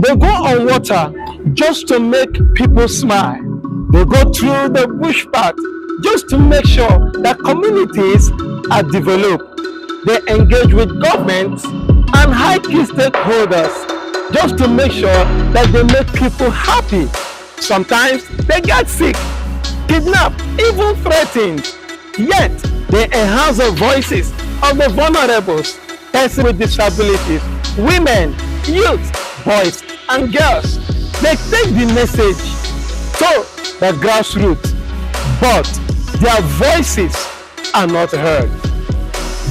They go on water just to make people smile. They go through the bush path just to make sure that communities are developed. They engage with governments and high key stakeholders just to make sure that they make people happy. Sometimes they get sick, kidnapped, even threatened. Yet they enhance the voices of the vulnerables, persons with disabilities, women, youth, boys, and girls. They take the message to the grassroots, but their voices are not heard.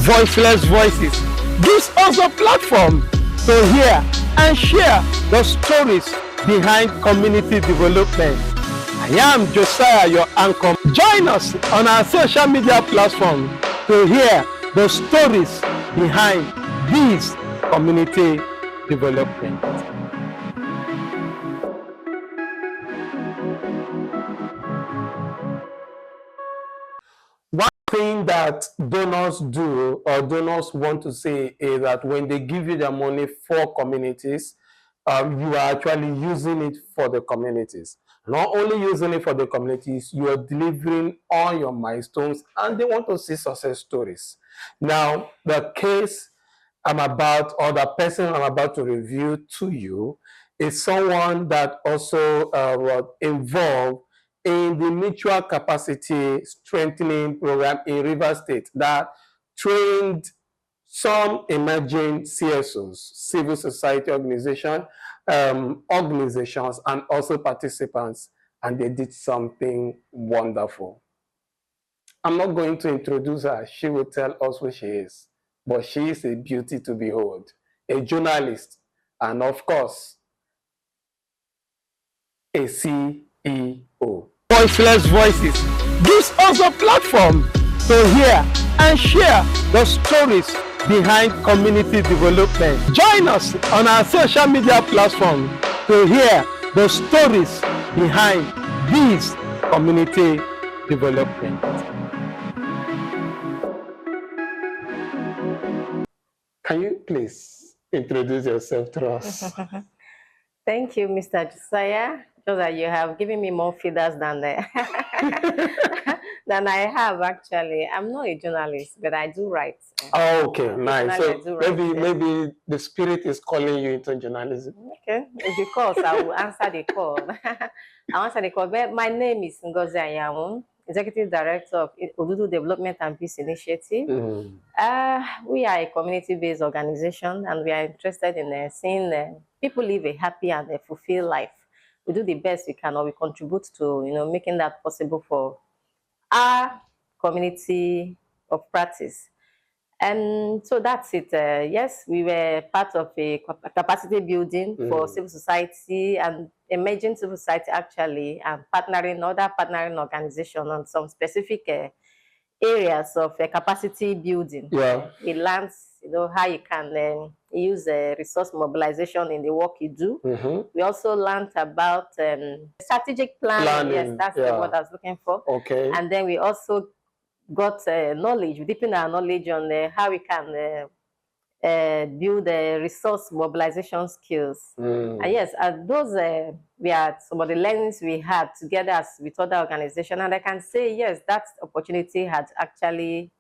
Voiceless Voices gives us a platform to hear and share the stories behind community development. I am Josiah, your anchor. Join us on our social media platform to hear the stories behind these community development. One thing that donors do or donors want to say is that when they give you their money for communities, you are actually using it for the communities. Not only using it for the communities, you are delivering on your milestones, and they want to see success stories. Now, the case I'm about, or the person I'm about to review to you, is someone that also was involved in the mutual capacity strengthening program in Rivers State that trained some emerging CSOs, civil society organizations, and also participants, and they did something wonderful. I'm not going to introduce her. She will tell us who she is, but she is a beauty to behold, a journalist, and of course, a CEO. Voiceless Voices gives us a platform to hear and share the stories behind community development. Join us on our social media platform to hear the stories behind these community development. Can you please introduce yourself to us? Thank you, Mr. Josiah. Just that you have given me more feeders than than I have actually. I'm not a journalist, but I do write. Oh, okay, nice. So maybe the spirit is calling you into journalism. Okay, because I will answer the call. I'll answer the call. But my name is Ngozi Ayamu, Executive Director of Odudu Development and Peace Initiative. We are a community-based organization, and we are interested in seeing people live a happy and a fulfilled life. We do the best we can, or we contribute to, making that possible for our community of practice. And so that's it. Yes, we were part of a capacity building for civil society and emerging civil society actually, and other partnering organizations on some specific areas of capacity building. Yeah. It learns, how you can use resource mobilization in the work you do. We also learned about strategic planning. Yes, that's the word I was looking for. Okay. And then we also got knowledge, we deepened our knowledge on how we can build resource mobilization skills. And yes, those were some of the learnings we had together with other organizations. And I can say, yes, that opportunity had actually,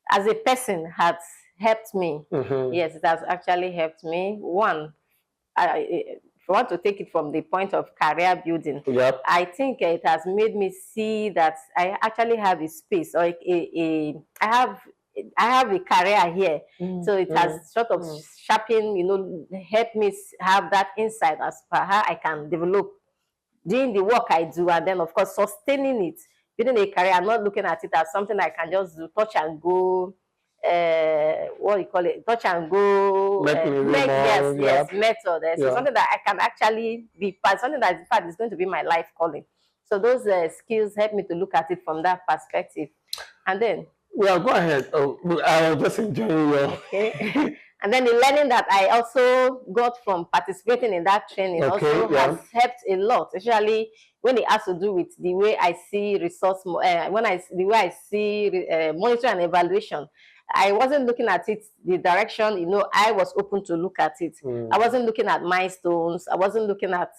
as a person, has helped me. Yes, it has actually helped me. One, if I want to take it from the point of career building, I think it has made me see that I actually have a space, or I have a career here. So it has sort of sharpened, helped me have that insight as per how I can develop doing the work I do, and then of course sustaining it. Building a career, I'm not looking at it as something I can just do, touch and go. What you call it, touch and go method. So something that I can actually be part, something that in fact is going to be my life calling. So those skills help me to look at it from that perspective. And then go ahead. I was just enjoying your okay. And then the learning that I also got from participating in that training also has helped a lot, especially when it has to do with the way I see resource, the way I see monitoring and evaluation. I wasn't looking at it, the direction, I was open to look at it. I wasn't looking at milestones. I wasn't looking at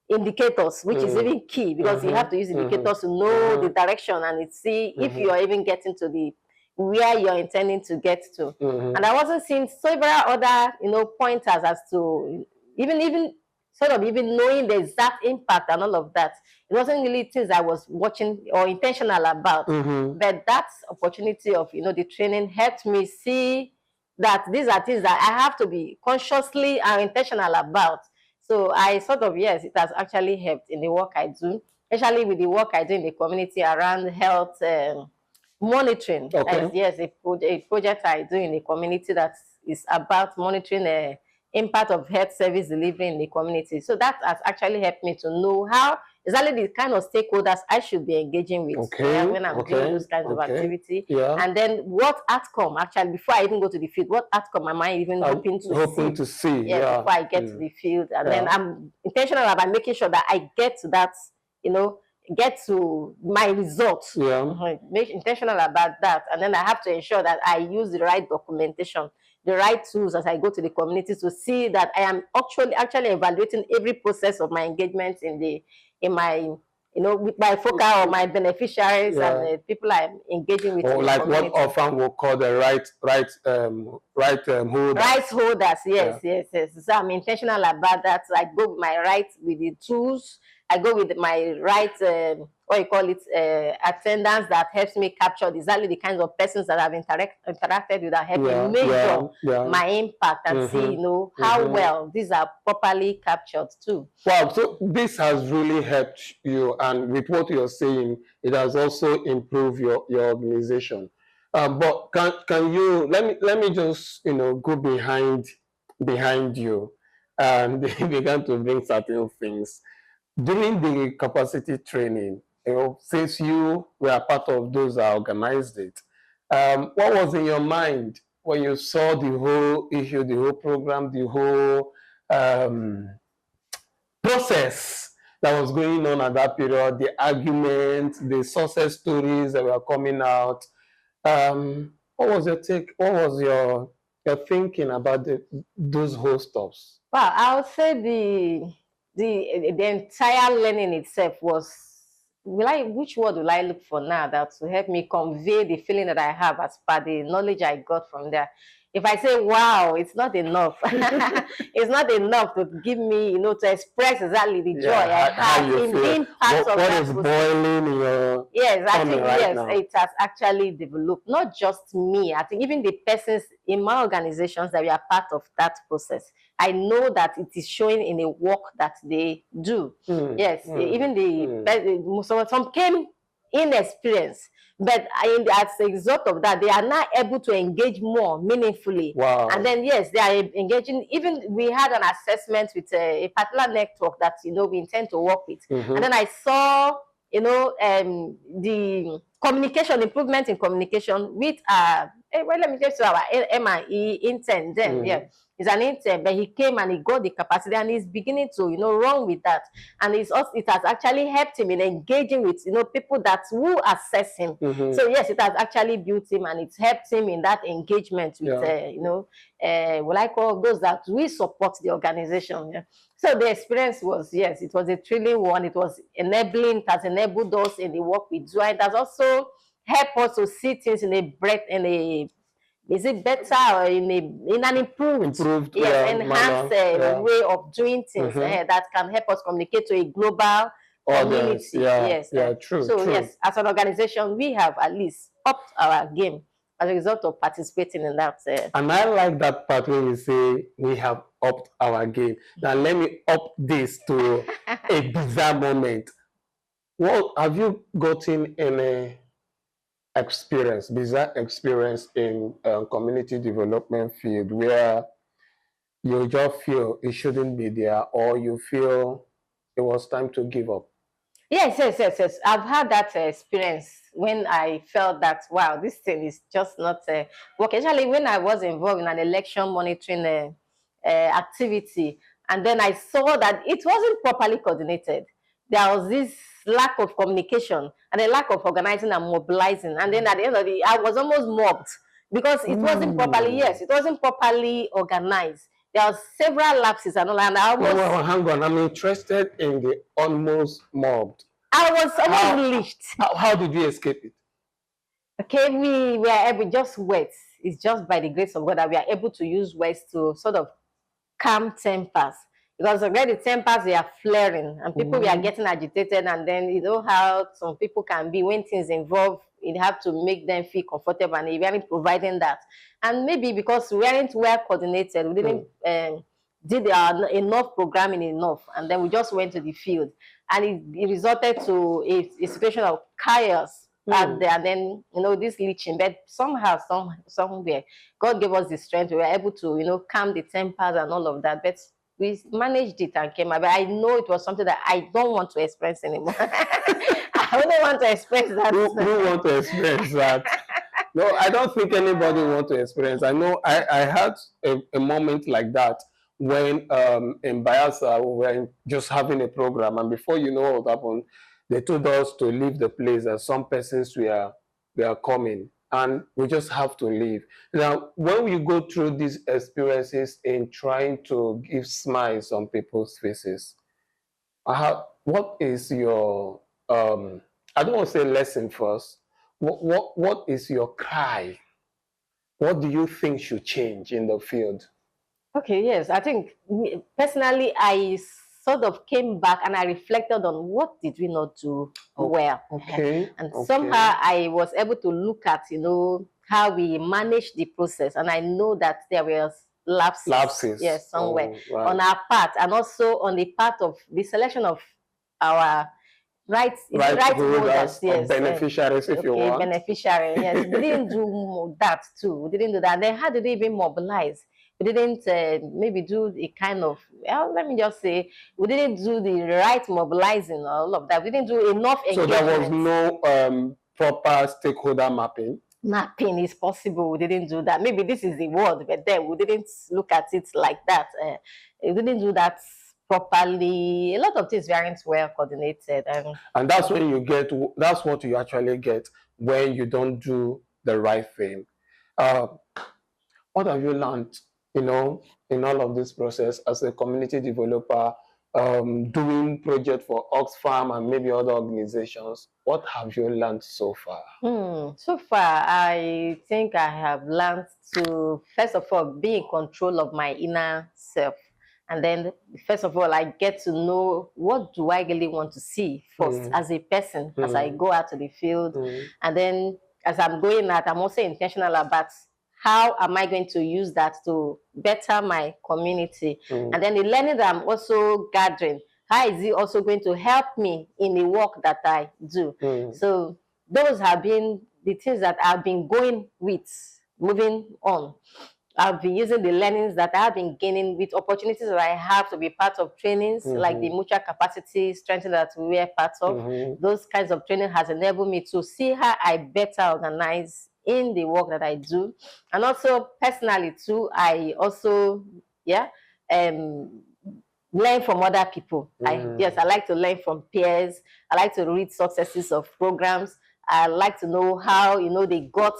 indicators, which is even key, because you have to use indicators to know the direction and see if you're even getting to the where you're intending to get to. And I wasn't seeing several other, pointers as to even sort of even knowing the exact impact and all of that. It wasn't really things I was watching or intentional about. But that opportunity of, the training helped me see that these are things that I have to be consciously and intentional about. So I sort of, yes, it has actually helped in the work I do, especially with the work I do in the community around health monitoring. Okay. Yes, a project I do in the community that is about monitoring the impact of health service delivery in the community. So that has actually helped me to know how exactly the kind of stakeholders I should be engaging with when I'm doing those kinds of activity. And then what outcome, actually, before I even go to the field, what outcome am I even hoping to see? Before I get to the field. And then I'm intentional about making sure that I get to that, get to my results. Make intentional about that. And then I have to ensure that I use the right documentation, the right tools as I go to the community to see that I am actually evaluating every process of my engagement in my with my focal or my beneficiaries and the people I'm engaging with. Or like what often we'll call the right holders. Right holders, yes. So I'm intentional about that. So I go with my rights with the tools. I go with my right, attendance that helps me capture exactly the kinds of persons that I've interacted with that help me measure my impact and see, how well these are properly captured too. Wow, so this has really helped you, and with what you're saying, it has also improved your organization. But can you let me just go behind you and began to bring certain things during the capacity training. Since you were part of those that organized it, what was in your mind when you saw the whole issue, the whole program, the whole process that was going on at that period, the arguments, the success stories that were coming out? What was your take? What was your thinking about those whole stuffs? Well, I would say the entire learning itself was, which word will I look for now that will help me convey the feeling that I have as per the knowledge I got from there? If I say, wow, it's not enough. It's not enough to give me, to express exactly the joy I have in being part of that. What is boiling in your yes, it has actually developed. Not just me. I think even the persons in my organizations that we are part of that process, I know that it is showing in the work that they do. Even some came inexperienced, but as a result of that, they are now able to engage more meaningfully. Wow. And then, yes, they are engaging. Even we had an assessment with a particular network that, we intend to work with. And then I saw, the communication, improvement in communication with, let me just say our M&E intern then, He's an intern, but he came and he got the capacity and he's beginning to, run with that. And it has actually helped him in engaging with, people that will assess him. So yes, it has actually built him and it's helped him in that engagement with, what I call those that will support the organization. So the experience was, yes, it was a thrilling one. It was enabling, it has enabled us in the work we do. And it has also helped us to see things in a breadth, is it better or in an improved enhanced way of doing things that can help us communicate to a global community? True. Yes, as an organization, we have at least upped our game as a result of participating in that. And I like that part when you say we have upped our game. Now let me up this to a bizarre moment. What have you gotten in bizarre experience in community development field where you just feel it shouldn't be there, or you feel it was time to give up? Yes. I've had that experience when I felt that, wow, this thing is just not working. Actually, when I was involved in an election monitoring activity, and then I saw that it wasn't properly coordinated. There was this lack of communication and a lack of organizing and mobilizing. And then at the end of the day, I was almost mobbed. because it wasn't properly, yes, it wasn't properly organized. There were several lapses and all, and I almost... Well, hang on. I'm interested in the almost mobbed. I was almost leashed. How did you escape it? Okay, we were able, just words. It's just by the grace of God that we are able to use words to sort of calm tempers. Because already tempers, they are flaring and people were getting agitated, and then you know how some people can be when things involve, you have to make them feel comfortable, and they weren't providing that. And maybe because we weren't well coordinated, we didn't did enough programming enough, and then we just went to the field, and it resulted to a situation of chaos out there, and then you know this leaching. But somehow, somewhere, God gave us the strength. We were able to, you know, calm the tempers and all of that. But we managed it and came out. But I know it was something that I don't want to express anymore. I don't want to express that. Who want to experience that? No, I don't think anybody want to experience. I know I had a moment like that when in Bayelsa we were just having a program, and before you know what happened, they told us to leave the place, and some persons were coming, and we just have to leave. Now, when we go through these experiences in trying to give smiles on people's faces, what is your I don't want to say lesson first. What is your cry? What do you think should change in the field? Okay, yes. I think personally, I sort of came back and I reflected on what did we not do well. Okay. And somehow I was able to look at, you know, how we managed the process. And I know that there were lapses. Yes, somewhere on our part, and also on the part of the selection of our right holders, yes, beneficiaries, if you want. Beneficiary, yes. We didn't do that too. We didn't do that. And then how did they even mobilize? We didn't maybe do a kind of, well, let me just say, we didn't do the right mobilizing, all of that. We didn't do enough engagement. So there was no proper stakeholder mapping? Mapping is possible. We didn't do that. Maybe this is the word, but then we didn't look at it like that. We didn't do that properly. A lot of things weren't well coordinated. And that's when you get, that's what you actually get when you don't do the right thing. What have you learned, you know, in all of this process as a community developer, doing project for Oxfam and maybe other organizations? What have you learned so far? So far, I think I have learned to, first of all, be in control of my inner self. And then, first of all, I get to know what do I really want to see first as a person, as I go out to the field. And then, as I'm going out, I'm also intentional about how am I going to use that to better my community. And then the learning that I'm also gathering, how is it also going to help me in the work that I do? So those have been the things that I've been going with, moving on. I've been using the learnings that I've been gaining with opportunities that I have to be part of trainings, like the mutual capacity strengthening that we are part of. Those kinds of training has enabled me to see how I better organize in the work that I do. And also personally too, I also, learn from other people. I like to learn from peers. I like to read successes of programs. I like to know how, you know, they got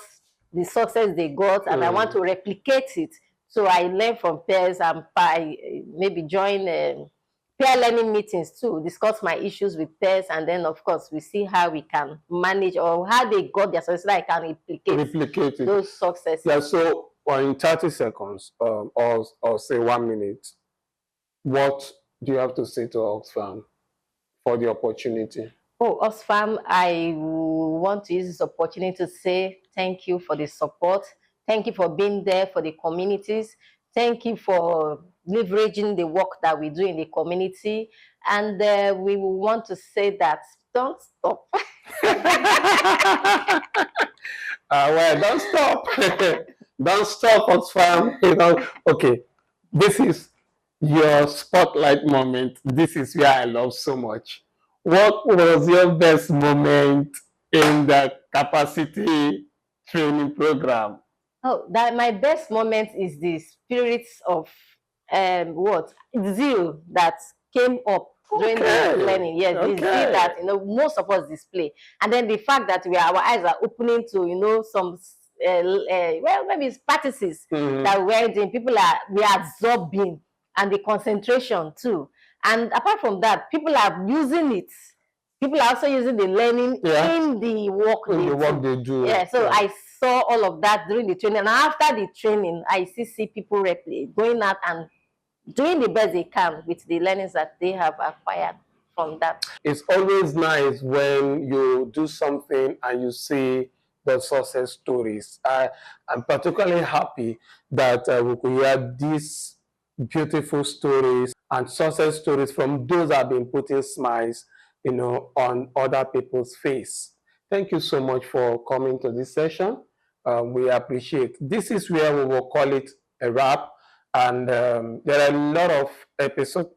the success they got, and I want to replicate it. So I learn from peers, and I maybe join peer learning meetings to discuss my issues with peers, and then of course we see how we can manage or how they got their success, so I can replicate those successes. Yeah, so in 30 seconds or say 1 minute, what do you have to say to Oxfam for the opportunity? Oh, Oxfam, I want to use this opportunity to say thank you for the support. Thank you for being there for the communities. Thank you for leveraging the work that we do in the community. And we want to say that don't stop. Well, don't stop. Don't stop, Oxfam. You know, okay, this is your spotlight moment. This is where I love so much. What was your best moment in the capacity training program? Oh, that my best moment is the spirits of zeal that came up during the learning. Yes, the zeal that, you know, most of us display, and then the fact that our eyes are opening to, you know, some well, maybe it's practices that we're doing. We are absorbing, and the concentration too. And apart from that, people are using it. People are also using the learning in the work they do. Yeah, so I saw all of that during the training. And after the training, I see people going out and doing the best they can with the learnings that they have acquired from that. It's always nice when you do something and you see the success stories. I'm particularly happy that we could hear these beautiful stories and success stories from those that have been putting smiles, on other people's face. Thank you so much for coming to this session. We appreciate. This is where we will call it a wrap, and there are a lot of episodes.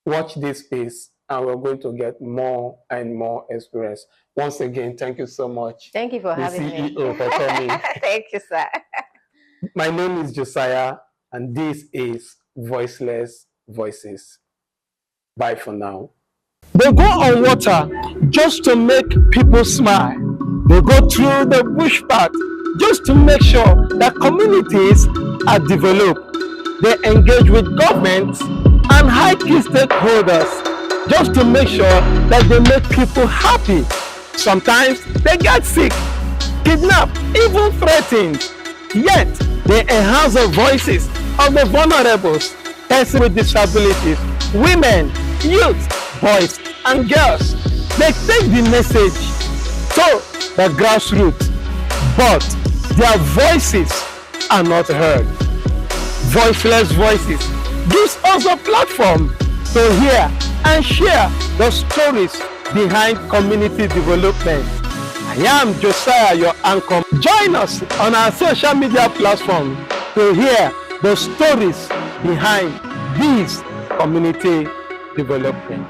Watch this space, and we're going to get more and more experience. Once again, thank you so much. Thank you for having me. CEO for coming. Thank you, sir. My name is Josiah, and this is Voiceless Voices. Bye for now. They go on water just to make people smile. They go through the bush path just to make sure that communities are developed. They engage with governments and high key stakeholders just to make sure that they make people happy. Sometimes they get sick, kidnapped, even threatened. Yet they enhance the voices of the vulnerables, persons with disabilities, women, youth, boys, and girls. They take the message to the grassroots, but their voices are not heard. Voiceless Voices gives us a platform to hear and share the stories behind community development. I am Josiah, your anchor. Join us on our social media platform to hear the stories behind these community development.